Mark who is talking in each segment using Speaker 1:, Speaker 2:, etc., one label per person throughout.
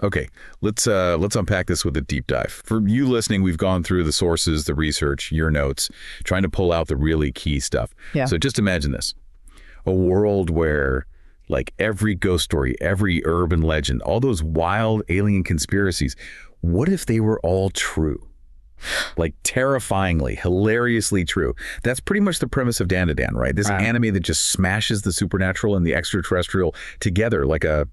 Speaker 1: Okay, let's unpack this with a deep dive. For you listening, we've gone through the sources, the research, your notes, trying to pull out the really key stuff.
Speaker 2: Yeah.
Speaker 1: So just imagine this. A world where like every ghost story, every urban legend, all those wild alien conspiracies, what if they were all true? Like terrifyingly, hilariously true. That's pretty much the premise of Dandadan, right? This anime that just smashes the supernatural and the extraterrestrial together like a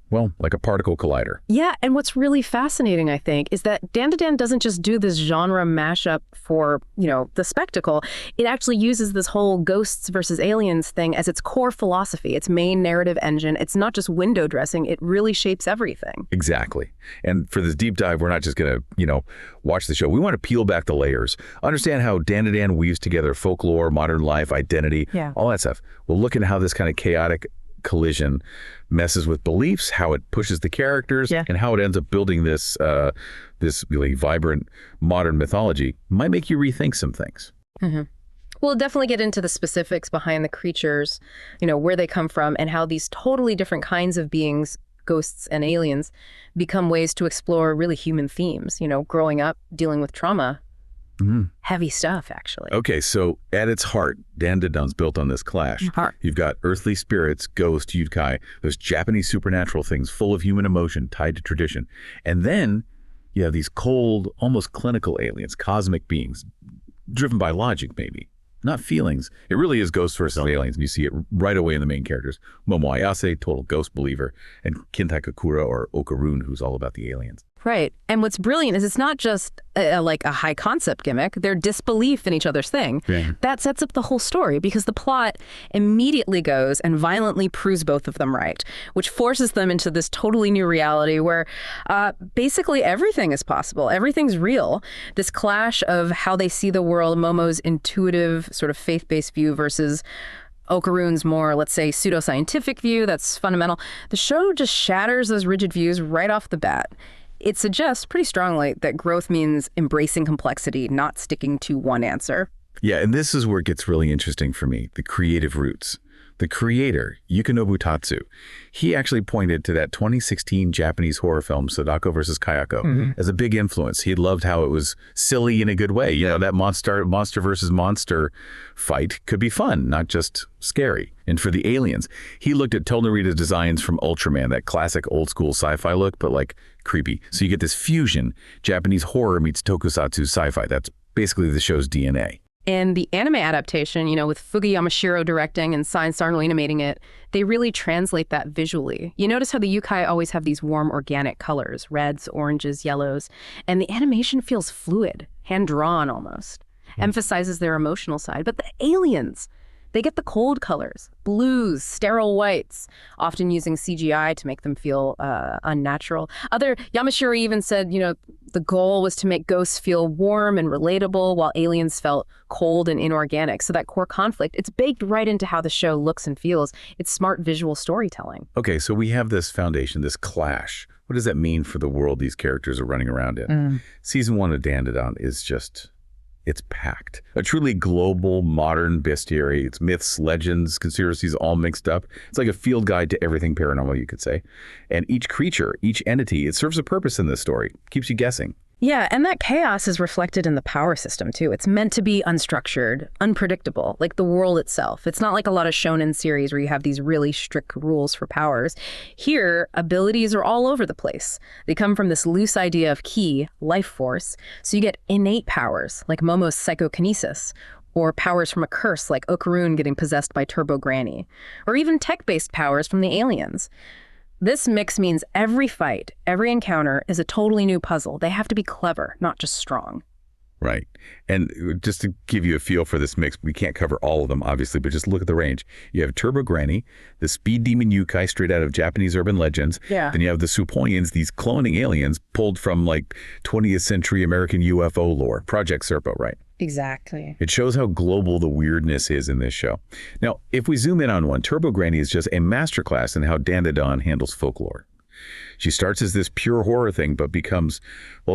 Speaker 1: particle collider.
Speaker 2: Yeah, and what's really fascinating, I think, is that Dandadan doesn't just do this genre mashup for, the spectacle. It actually uses this whole ghosts versus aliens thing as its core philosophy, its main narrative engine. It's not just window dressing, it really shapes everything.
Speaker 1: Exactly. And for this deep dive, we're not just going to, watch the show. We want to peel back the layers, understand how Dandadan weaves together folklore, modern life, identity, all that stuff. We'll look at how this kind of chaotic collision messes with beliefs, how it pushes the characters, and how it ends up building this really vibrant modern mythology. Might make you rethink some things.
Speaker 2: Mm-hmm. We'll definitely get into the specifics behind the creatures, where they come from, and how these totally different kinds of beings, ghosts and aliens, become ways to explore really human themes, growing up, dealing with trauma. Heavy stuff, actually.
Speaker 1: Okay, so at its heart, Dandadan's built on this clash. You've got earthly spirits, ghosts, yukai, those Japanese supernatural things full of human emotion tied to tradition. And then you have these cold, almost clinical aliens, cosmic beings, driven by logic maybe, not feelings. It really is ghosts versus aliens, and you see it right away in the main characters. Momo Ayase, total ghost believer, and Kintai Kakura, or Okarun, who's all about the aliens.
Speaker 2: Right. And what's brilliant is it's not just like a high concept gimmick. Their disbelief in each other's thing. Yeah. That sets up the whole story because the plot immediately goes and violently proves both of them right, which forces them into this totally new reality where basically everything is possible. Everything's real. This clash of how they see the world, Momo's intuitive sort of faith-based view versus Okarun's more, let's say, pseudoscientific view that's fundamental. The show just shatters those rigid views right off the bat. It suggests pretty strongly that growth means embracing complexity, not sticking to one answer.
Speaker 1: Yeah, and this is where it gets really interesting for me, the creative roots. The creator, Yukinobu Tatsu, he actually pointed to that 2016 Japanese horror film, Sadako vs. Kayako, as a big influence. He loved how it was silly in a good way. That monster versus monster fight could be fun, not just scary. And for the aliens, he looked at Tonarita's designs from Ultraman, that classic old school sci-fi look, but like creepy. So you get this fusion, Japanese horror meets tokusatsu sci-fi. That's basically the show's DNA.
Speaker 2: And the anime adaptation, with Fuga Yamashiro directing and Science Arnold animating it, they really translate that visually. You notice how the yukai always have these warm organic colors, reds, oranges, yellows, and the animation feels fluid, hand-drawn almost, emphasizes their emotional side. But the aliens, they get the cold colors, blues, sterile whites, often using CGI to make them feel unnatural. Yamashiro even said, the goal was to make ghosts feel warm and relatable while aliens felt cold and inorganic. So that core conflict, it's baked right into how the show looks and feels. It's smart visual storytelling.
Speaker 1: Okay, so we have this foundation, this clash. What does that mean for the world these characters are running around in? Season 1 of Dandadan is just... it's packed. A truly global, modern bestiary. It's myths, legends, conspiracies all mixed up. It's like a field guide to everything paranormal, you could say. And each creature, each entity, it serves a purpose in this story. Keeps you guessing.
Speaker 2: Yeah, and that chaos is reflected in the power system, too. It's meant to be unstructured, unpredictable, like the world itself. It's not like a lot of shonen series where you have these really strict rules for powers. Here, abilities are all over the place. They come from this loose idea of ki, life force, so you get innate powers, like Momo's psychokinesis, or powers from a curse, like Okarun getting possessed by Turbo Granny, or even tech-based powers from the aliens. This mix means every fight, every encounter is a totally new puzzle. They have to be clever, not just strong.
Speaker 1: Right. And just to give you a feel for this mix, we can't cover all of them, obviously, but just look at the range. You have Turbo Granny, the speed demon yukai straight out of Japanese urban legends.
Speaker 2: Yeah.
Speaker 1: Then you have the Serpoians, these cloning aliens pulled from like 20th century American UFO lore. Project Serpo, right?
Speaker 2: Exactly.
Speaker 1: It shows how global the weirdness is in this show. Now, if we zoom in on one, Turbo Granny is just a masterclass in how Dandadan handles folklore. She starts as this pure horror thing, but becomes,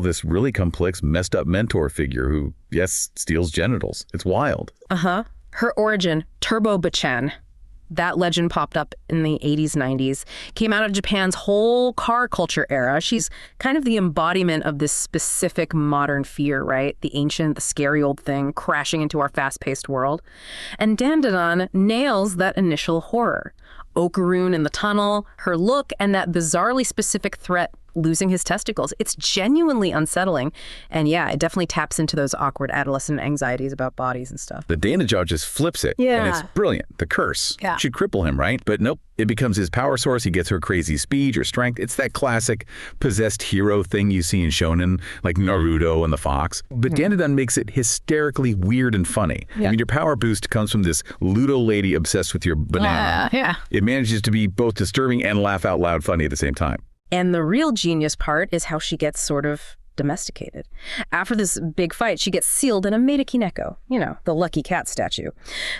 Speaker 1: this really complex, messed up mentor figure who, yes, steals genitals. It's wild.
Speaker 2: Her origin, Turbo Bachan. That legend popped up in the 80s, 90s, came out of Japan's whole car culture era. She's kind of the embodiment of this specific modern fear, right? The ancient, the scary old thing crashing into our fast-paced world. And Dandadan nails that initial horror. Okaroon in the tunnel, her look, and that bizarrely specific threat losing his testicles. It's genuinely unsettling. And yeah, it definitely taps into those awkward adolescent anxieties about bodies and stuff.
Speaker 1: The Dandadan just flips it.
Speaker 2: Yeah.
Speaker 1: And it's brilliant. The curse
Speaker 2: Yeah.
Speaker 1: should cripple him, right? But nope, it becomes his power source. He gets her crazy speed or strength. It's that classic possessed hero thing you see in shonen, like Naruto and the Fox. But Dandadan makes it hysterically weird and funny.
Speaker 2: Yeah.
Speaker 1: I mean, your power boost comes from this Ludo lady obsessed with your banana.
Speaker 2: Yeah.
Speaker 1: It manages to be both disturbing and laugh out loud funny at the same time.
Speaker 2: And the real genius part is how she gets sort of domesticated. After this big fight, she gets sealed in a Meidakineko, the lucky cat statue.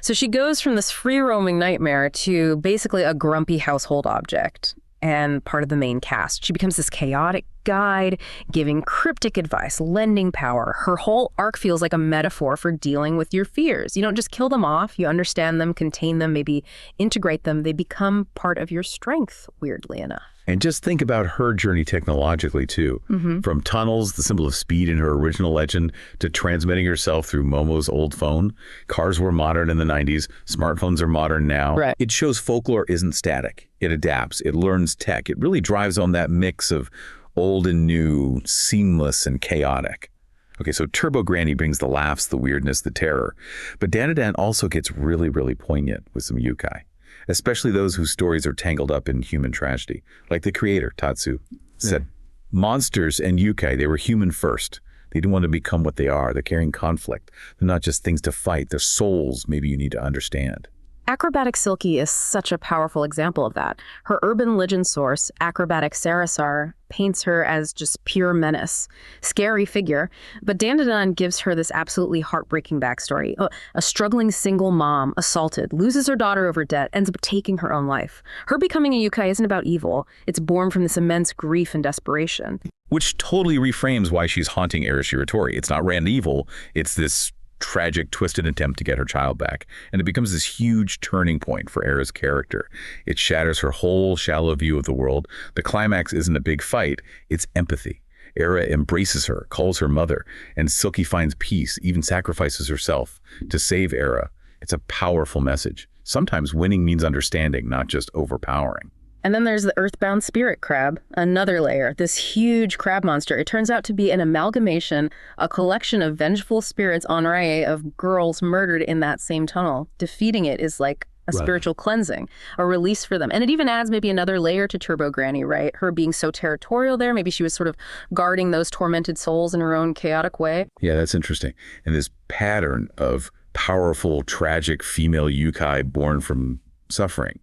Speaker 2: So she goes from this free-roaming nightmare to basically a grumpy household object and part of the main cast. She becomes this chaotic guide, giving cryptic advice, lending power. Her whole arc feels like a metaphor for dealing with your fears. You don't just kill them off, you understand them, contain them, maybe integrate them. They become part of your strength, weirdly enough.
Speaker 1: And just think about her journey technologically, too. From tunnels, the symbol of speed in her original legend, to transmitting herself through Momo's old phone. Cars were modern in the 90s. Smartphones are modern now.
Speaker 2: Right.
Speaker 1: It shows folklore isn't static. It adapts. It learns tech. It really drives on that mix of old and new, seamless and chaotic. Okay, so Turbo Granny brings the laughs, the weirdness, the terror. But Dandadan also gets really, really poignant with some yukai, especially those whose stories are tangled up in human tragedy. Like the creator, Tatsu, said, monsters and yukai, they were human first. They didn't want to become what they are. They're carrying conflict. They're not just things to fight. They're souls maybe you need to understand.
Speaker 2: Acrobatic Silky is such a powerful example of that. Her urban legend source, Acrobatic Sarasar, paints her as just pure menace. Scary figure, but Dandadan gives her this absolutely heartbreaking backstory. A struggling single mom, assaulted, loses her daughter over debt, ends up taking her own life. Her becoming a yukai isn't about evil. It's born from this immense grief and desperation.
Speaker 1: Which totally reframes why she's haunting Era Shiratori. It's not random evil. It's this tragic, twisted attempt to get her child back. And it becomes this huge turning point for Era's character. It shatters her whole shallow view of the world. The climax isn't a big fight, it's empathy. Era embraces her, calls her mother, and Silky finds peace, even sacrifices herself to save Era. It's a powerful message. Sometimes winning means understanding, not just overpowering.
Speaker 2: And then there's the earthbound spirit crab, another layer, this huge crab monster. It turns out to be an amalgamation, a collection of vengeful spirits en rye of girls murdered in that same tunnel. Defeating it is like a spiritual cleansing, a release for them. And it even adds maybe another layer to Turbo Granny, right? Her being so territorial there. Maybe she was sort of guarding those tormented souls in her own chaotic way.
Speaker 1: Yeah, that's interesting. And this pattern of powerful, tragic female yukai born from suffering,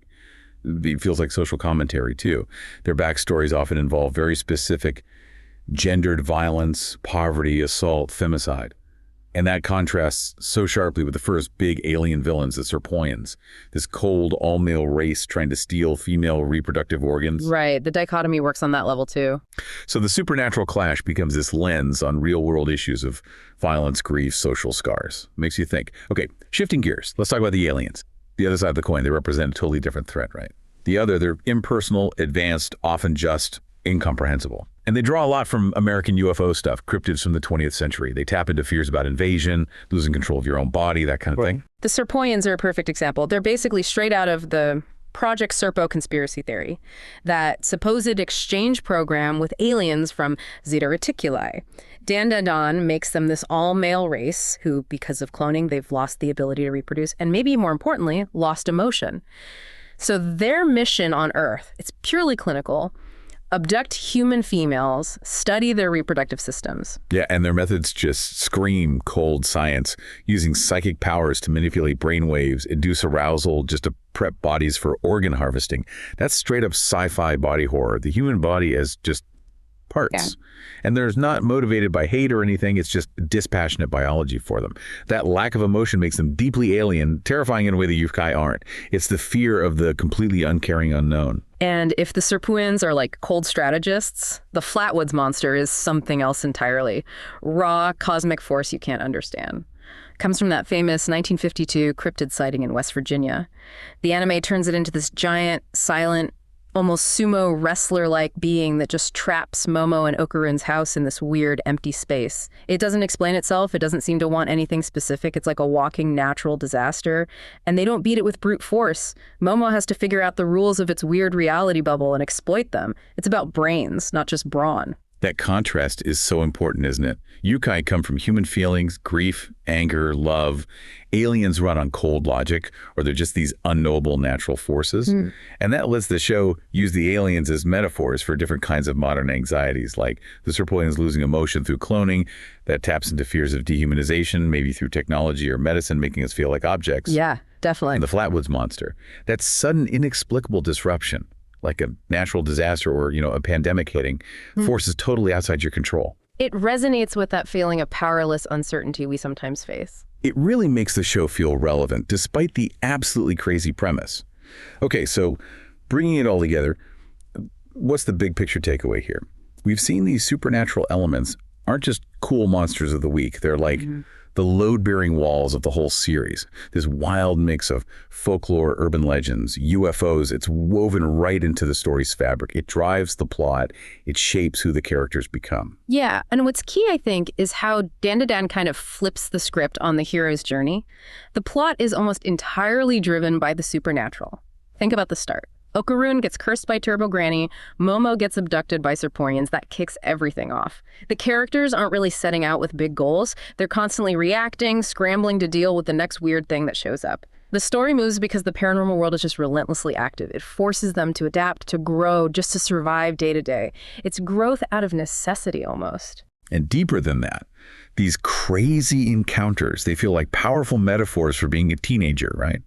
Speaker 1: it feels like social commentary too. Their backstories often involve very specific gendered violence, poverty, assault, femicide. And that contrasts so sharply with the first big alien villains, the Serpoians, this cold, all-male race trying to steal female reproductive organs.
Speaker 2: Right. The dichotomy works on that level too.
Speaker 1: So the supernatural clash becomes this lens on real-world issues of violence, grief, social scars. Makes you think. Okay, shifting gears. Let's talk about the aliens. The other side of the coin, they represent a totally different threat, right? The other, they're impersonal, advanced, often just incomprehensible. And they draw a lot from American UFO stuff, cryptids from the 20th century. They tap into fears about invasion, losing control of your own body, that kind of thing.
Speaker 2: The Serpoians are a perfect example. They're basically straight out of the Project Serpo conspiracy theory, that supposed exchange program with aliens from Zeta Reticuli. Dandadan makes them this all-male race who, because of cloning, they've lost the ability to reproduce, and maybe more importantly, lost emotion. So their mission on Earth, it's purely clinical: abduct human females, study their reproductive systems.
Speaker 1: Yeah, and their methods just scream cold science, using psychic powers to manipulate brainwaves, induce arousal just to prep bodies for organ harvesting. That's straight up sci-fi body horror. The human body as just parts.
Speaker 2: Yeah.
Speaker 1: And there's not motivated by hate or anything. It's just dispassionate biology for them. That lack of emotion makes them deeply alien, terrifying in a way the yukai aren't. It's the fear of the completely uncaring unknown.
Speaker 2: And if the Serpoians are like cold strategists, the Flatwoods monster is something else entirely. Raw cosmic force you can't understand. Comes from that famous 1952 cryptid sighting in West Virginia. The anime turns it into this giant, silent, almost sumo wrestler-like being that just traps Momo and Okarun's house in this weird, empty space. It doesn't explain itself. It doesn't seem to want anything specific. It's like a walking natural disaster. And they don't beat it with brute force. Momo has to figure out the rules of its weird reality bubble and exploit them. It's about brains, not just brawn.
Speaker 1: That contrast is so important, isn't it? Yukai come from human feelings, grief, anger, love. Aliens run on cold logic, or they're just these unknowable natural forces. And that lets the show use the aliens as metaphors for different kinds of modern anxieties, like the Serpoians losing emotion through cloning, that taps into fears of dehumanization, maybe through technology or medicine, making us feel like objects.
Speaker 2: Yeah, definitely.
Speaker 1: And the Flatwoods monster. That sudden, inexplicable disruption, like a natural disaster or, a pandemic hitting, forces totally outside your control.
Speaker 2: It resonates with that feeling of powerless uncertainty we sometimes face.
Speaker 1: It really makes the show feel relevant, despite the absolutely crazy premise. Okay, so bringing it all together, what's the big picture takeaway here? We've seen these supernatural elements aren't just cool monsters of the week. They're like the load-bearing walls of the whole series. This wild mix of folklore, urban legends, UFOs, it's woven right into the story's fabric. It drives the plot. It shapes who the characters become.
Speaker 2: Yeah, and what's key, I think, is how Dandadan kind of flips the script on the hero's journey. The plot is almost entirely driven by the supernatural. Think about the start. Okarun gets cursed by Turbo Granny, Momo gets abducted by Serpoians. That kicks everything off. The characters aren't really setting out with big goals. They're constantly reacting, scrambling to deal with the next weird thing that shows up. The story moves because the paranormal world is just relentlessly active. It forces them to adapt, to grow, just to survive day to day. It's growth out of necessity almost.
Speaker 1: And deeper than that, these crazy encounters, they feel like powerful metaphors for being a teenager, right?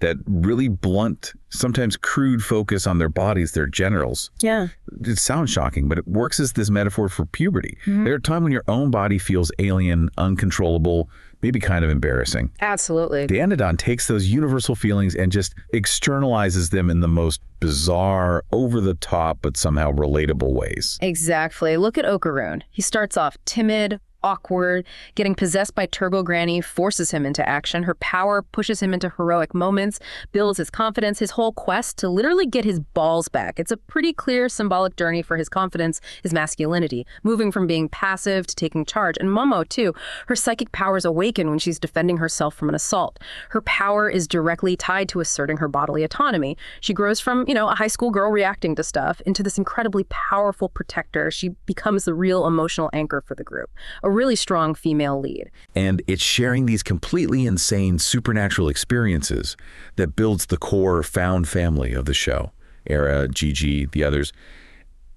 Speaker 1: That really blunt, sometimes crude focus on their bodies, their genitals.
Speaker 2: Yeah.
Speaker 1: It sounds shocking, but it works as this metaphor for puberty. There are times when your own body feels alien, uncontrollable, maybe kind of embarrassing.
Speaker 2: Absolutely.
Speaker 1: Dandadan takes those universal feelings and just externalizes them in the most bizarre, over-the-top, but somehow relatable ways.
Speaker 2: Exactly. Look at Okarun. He starts off timid, awkward. Getting possessed by Turbo Granny forces him into action. Her power pushes him into heroic moments, builds his confidence, his whole quest to literally get his balls back. It's a pretty clear symbolic journey for his confidence, his masculinity, moving from being passive to taking charge. And Momo, too. Her psychic powers awaken when she's defending herself from an assault. Her power is directly tied to asserting her bodily autonomy. She grows from, a high school girl reacting to stuff into this incredibly powerful protector. She becomes the real emotional anchor for the group. A really strong female lead.
Speaker 1: And it's sharing these completely insane supernatural experiences that builds the core found family of the show. Era, Gigi, the others.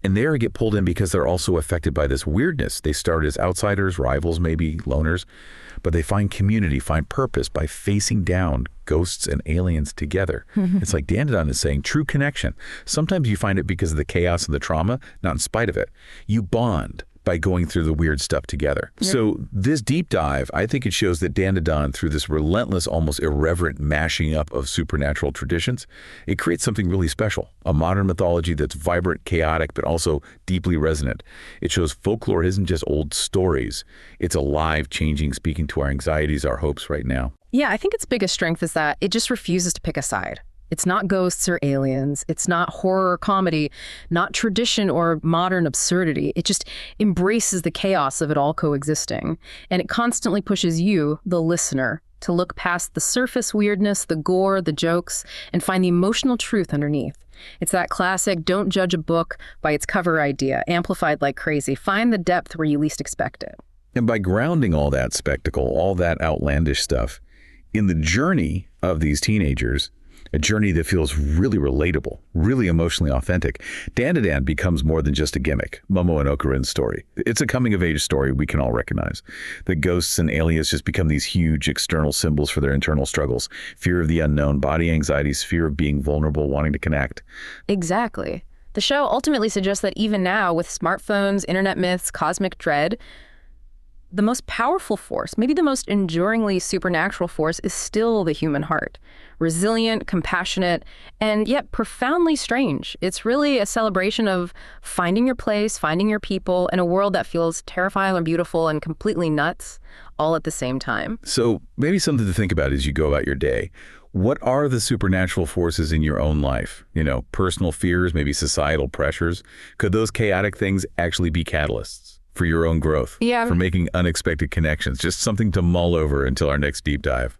Speaker 1: And they get pulled in because they're also affected by this weirdness. They start as outsiders, rivals, maybe loners, but they find community, find purpose by facing down ghosts and aliens together. It's like Dandadan is saying, true connection. Sometimes you find it because of the chaos and the trauma, not in spite of it. You bond by going through the weird stuff together. Yeah. So this deep dive, I think it shows that Dandadan, through this relentless, almost irreverent mashing up of supernatural traditions, it creates something really special. A modern mythology that's vibrant, chaotic, but also deeply resonant. It shows folklore isn't just old stories. It's alive, changing, speaking to our anxieties, our hopes right now.
Speaker 2: Yeah, I think its biggest strength is that it just refuses to pick a side. It's not ghosts or aliens. It's not horror or comedy, not tradition or modern absurdity. It just embraces the chaos of it all coexisting. And it constantly pushes you, the listener, to look past the surface weirdness, the gore, the jokes, and find the emotional truth underneath. It's that classic don't judge a book by its cover idea, amplified like crazy. Find the depth where you least expect it.
Speaker 1: And by grounding all that spectacle, all that outlandish stuff, in the journey of these teenagers, a journey that feels really relatable, really emotionally authentic, Dandadan becomes more than just a gimmick, Momo and Okarun's story. It's a coming-of-age story we can all recognize. The ghosts and aliens just become these huge external symbols for their internal struggles. Fear of the unknown, body anxieties, fear of being vulnerable, wanting to connect.
Speaker 2: Exactly. The show ultimately suggests that even now, with smartphones, internet myths, cosmic dread, the most powerful force, maybe the most enduringly supernatural force, is still the human heart. Resilient, compassionate, and yet profoundly strange. It's really a celebration of finding your place, finding your people in a world that feels terrifying and beautiful and completely nuts all at the same time.
Speaker 1: So maybe something to think about as you go about your day. What are the supernatural forces in your own life? Personal fears, maybe societal pressures. Could those chaotic things actually be catalysts for your own growth?
Speaker 2: Yeah.
Speaker 1: For making unexpected connections? Just something to mull over until our next deep dive.